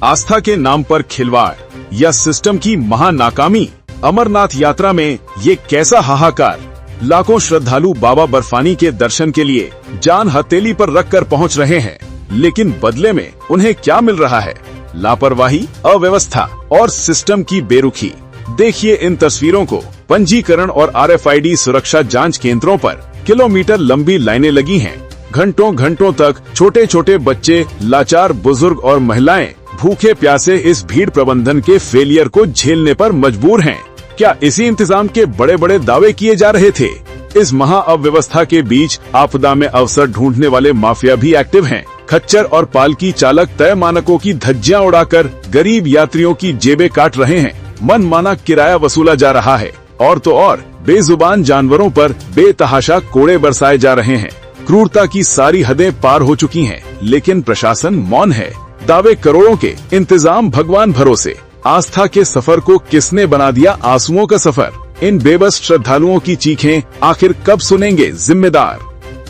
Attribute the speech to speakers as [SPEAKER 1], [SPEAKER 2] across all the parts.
[SPEAKER 1] आस्था के नाम पर खिलवाड़ या सिस्टम की महानाकामी। अमरनाथ यात्रा में ये कैसा हाहाकार। लाखों श्रद्धालु बाबा बर्फानी के दर्शन के लिए जान हथेली पर रखकर पहुंच रहे हैं, लेकिन बदले में उन्हें क्या मिल रहा है? लापरवाही, अव्यवस्था और सिस्टम की बेरुखी। देखिए इन तस्वीरों को। पंजीकरण और RFID सुरक्षा जांच केंद्रों पर किलोमीटर लंबी लाइनें लगी हैं। घंटों घंटों तक छोटे छोटे बच्चे, लाचार बुजुर्ग और महिलाएं भूखे प्यासे इस भीड़ प्रबंधन के फेलियर को झेलने पर मजबूर हैं। क्या इसी इंतजाम के बड़े बड़े दावे किए जा रहे थे? इस महा अव्यवस्था के बीच आपदा में अवसर ढूंढने वाले माफिया भी एक्टिव हैं। खच्चर और पालकी चालक तय मानकों की धज्जियां उड़ाकर गरीब यात्रियों की जेबें काट रहे हैं। मनमाना किराया वसूला जा रहा है और तो और बेजुबान जानवरों पर बेतहाशा कोड़े बरसाए जा रहे हैं। क्रूरता की सारी हदें पार हो चुकी हैं, लेकिन प्रशासन मौन है। दावे करोड़ों के, इंतजाम भगवान भरोसे। आस्था के सफर को किसने बना दिया आंसुओं का सफर? इन बेबस श्रद्धालुओं की चीखें आखिर कब सुनेंगे जिम्मेदार?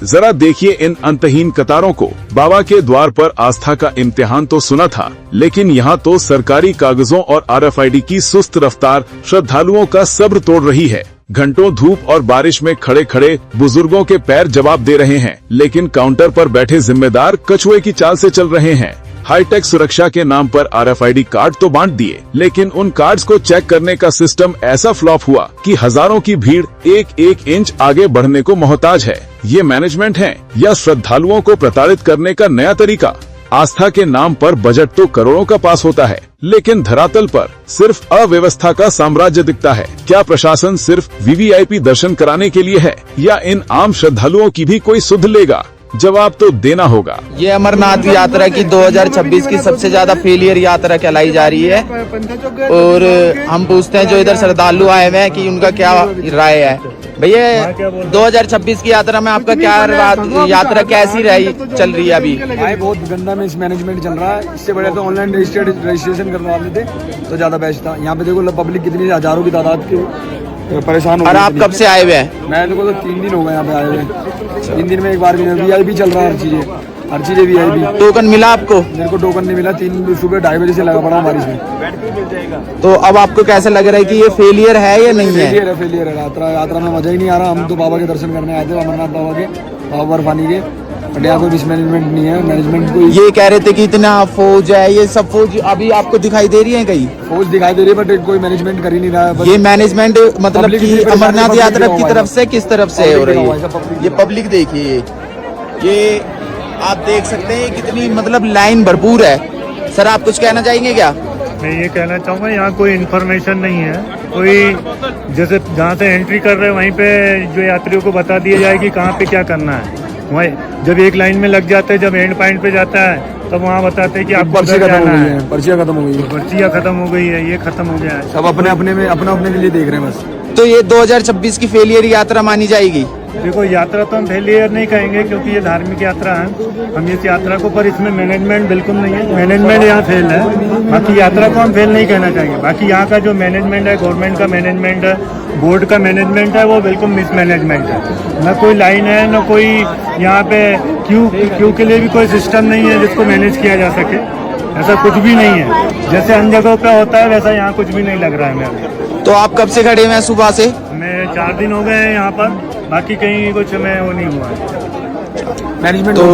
[SPEAKER 1] जरा देखिए इन अंतहीन कतारों को। बाबा के द्वार पर आस्था का इम्तिहान तो सुना था, लेकिन यहाँ तो सरकारी कागजों और RFID की सुस्त रफ्तार श्रद्धालुओं का सब्र तोड़ रही है। घंटों धूप और बारिश में खड़े खड़े बुजुर्गों के पैर जवाब दे रहे हैं, लेकिन काउंटर पर बैठे जिम्मेदार कछुए की चाल से चल रहे हैं। हाईटेक सुरक्षा के नाम पर RFID कार्ड तो बांट दिए, लेकिन उन कार्ड्स को चेक करने का सिस्टम ऐसा फ्लॉप हुआ कि हजारों की भीड़ एक एक इंच आगे बढ़ने को मोहताज है। ये मैनेजमेंट है या श्रद्धालुओं को प्रताड़ित करने का नया तरीका? आस्था के नाम पर बजट तो करोड़ों का पास होता है, लेकिन धरातल पर सिर्फ अव्यवस्था का साम्राज्य दिखता है। क्या प्रशासन सिर्फ VVIP दर्शन कराने के लिए है या इन आम श्रद्धालुओं की भी कोई सुध लेगा? जवाब तो देना होगा।
[SPEAKER 2] ये अमरनाथ यात्रा की 2026 की सबसे ज्यादा फेलियर यात्रा कहलाई जा रही है और हम पूछते हैं जो इधर श्रद्धालु आए हुए हैं कि उनका क्या राय है। भैया 2026 की यात्रा में आपका क्या यात्रा कैसी रही, चल रही है अभी?
[SPEAKER 3] बहुत गंदा मिस मैनेजमेंट चल रहा है। इससे बड़े तो ऑनलाइन रजिस्ट्रेशन करवा लेते तो ज्यादा बेस्ट था। यहाँ पे देखो पब्लिक कितनी, हजारों की तादाद की परेशान हो।
[SPEAKER 2] और आप कब से आए हुए हैं?
[SPEAKER 3] मैं देखो तो 3 दिन हो गए यहाँ पे आए हुए। 3 दिन में एक बार भी VIP चल रहा है, हर चीजें VIP।
[SPEAKER 2] टोकन मिला आपको?
[SPEAKER 3] मेरे को टोकन नहीं मिला। 3 सुबह 2:30 बजे से लगा पड़ा बारिश में।
[SPEAKER 2] तो अब आपको कैसा लग रहा है कि ये फेलियर है या नहीं है?
[SPEAKER 3] फेलियर है। यात्रा में मजा ही नहीं आ रहा। हम तो बाबा के दर्शन करने आए थे, अमरनाथ बाबा के, बाबा बर्फानी के। यहाँ कोई मिसमैनेजमेंट नहीं है। मैनेजमेंट को
[SPEAKER 2] ये कह रहे थे कि इतना फौज है, ये सब फौज अभी आपको दिखाई दे रही है? कहीं
[SPEAKER 3] फौज दिखाई दे रही है, बट कोई मैनेजमेंट कर ही नहीं रहा है।
[SPEAKER 2] ये मैनेजमेंट मतलब कि अमरनाथ यात्रा की तरफ से किस तरफ से हो रही है? ये पब्लिक देखिए, ये आप देख सकते हैं कितनी मतलब लाइन भरपूर है। सर आप कुछ कहना चाहेंगे क्या?
[SPEAKER 4] मैं ये कहना चाहूँगा, यहाँ कोई इन्फॉर्मेशन नहीं है। कोई जैसे जहाँ से एंट्री कर रहे हैं वहीं पे जो यात्रियों को बता दिया जाए कि कहाँ पे क्या करना है। वही जब एक लाइन में लग जाते हैं, जब एंड पॉइंट पे जाता है तब वहाँ बताते हैं कि आप
[SPEAKER 3] पर्चियाँ खत्म हो गई है। पर्चियाँ खत्म हो गई है, ये खत्म हो गया है। सब अपने अपने में अपने के लिए देख रहे हैं बस।
[SPEAKER 2] तो ये 2026 की फेलियर यात्रा मानी जाएगी?
[SPEAKER 4] देखो यात्रा तो हम फेलियर नहीं कहेंगे क्योंकि ये धार्मिक यात्रा है। हम इस यात्रा को, पर इसमें मैनेजमेंट बिल्कुल नहीं है। मैनेजमेंट यहाँ फेल है। बाकी यात्रा को हम फेल नहीं कहना चाहेंगे। बाकी यहाँ का जो मैनेजमेंट है, गवर्नमेंट का मैनेजमेंट है, बोर्ड का मैनेजमेंट है, वो बिल्कुल मिसमैनेजमेंट है। न कोई लाइन है, न कोई यहाँ पे क्यू के लिए भी कोई सिस्टम नहीं है जिसको मैनेज किया जा सके। ऐसा कुछ भी नहीं है। जैसे अन्य जगहों पे होता है वैसा यहाँ कुछ भी नहीं लग रहा है मेरे।
[SPEAKER 2] तो आप कब से खड़े हुए हैं? सुबह से?
[SPEAKER 4] मैं 4 दिन हो गए हैं यहाँ पर। बाकी कहीं कुछ मैं वो नहीं हुआ है
[SPEAKER 3] मैनेजमेंट।
[SPEAKER 2] तो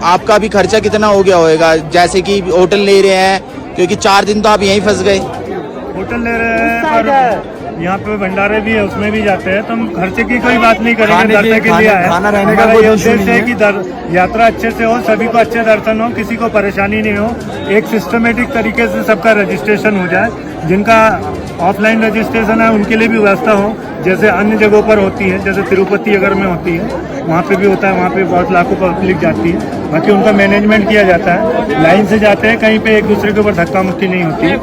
[SPEAKER 2] आपका भी खर्चा कितना हो गया होगा? जैसे कि होटल ले रहे हैं, क्योंकि 4 दिन तो आप यहीं फंस गए।
[SPEAKER 4] होटल ले रहे हैं, पर यहाँ पे भंडारे भी है, उसमें भी जाते हैं। तो हम खर्चे की कोई बात नहीं करेंगे। दर्शन के लिए आए।
[SPEAKER 3] खाना रहने का कोई
[SPEAKER 4] उद्देश्य है कि यात्रा अच्छे से हो, सभी को अच्छे दर्शन हो, किसी को परेशानी नहीं हो। एक सिस्टमेटिक तरीके से सबका रजिस्ट्रेशन हो जाए। जिनका ऑफलाइन रजिस्ट्रेशन है उनके लिए भी व्यवस्था हो, जैसे अन्य जगहों पर होती है। जैसे तिरुपति अगर में होती है, वहाँ पे भी होता है। वहाँ पे बहुत लाखों पब्लिक जाती है। बाकी उनका मैनेजमेंट किया जाता है। लाइन से जाते हैं, कहीं पे एक दूसरे के ऊपर धक्का मुक्की नहीं होती है।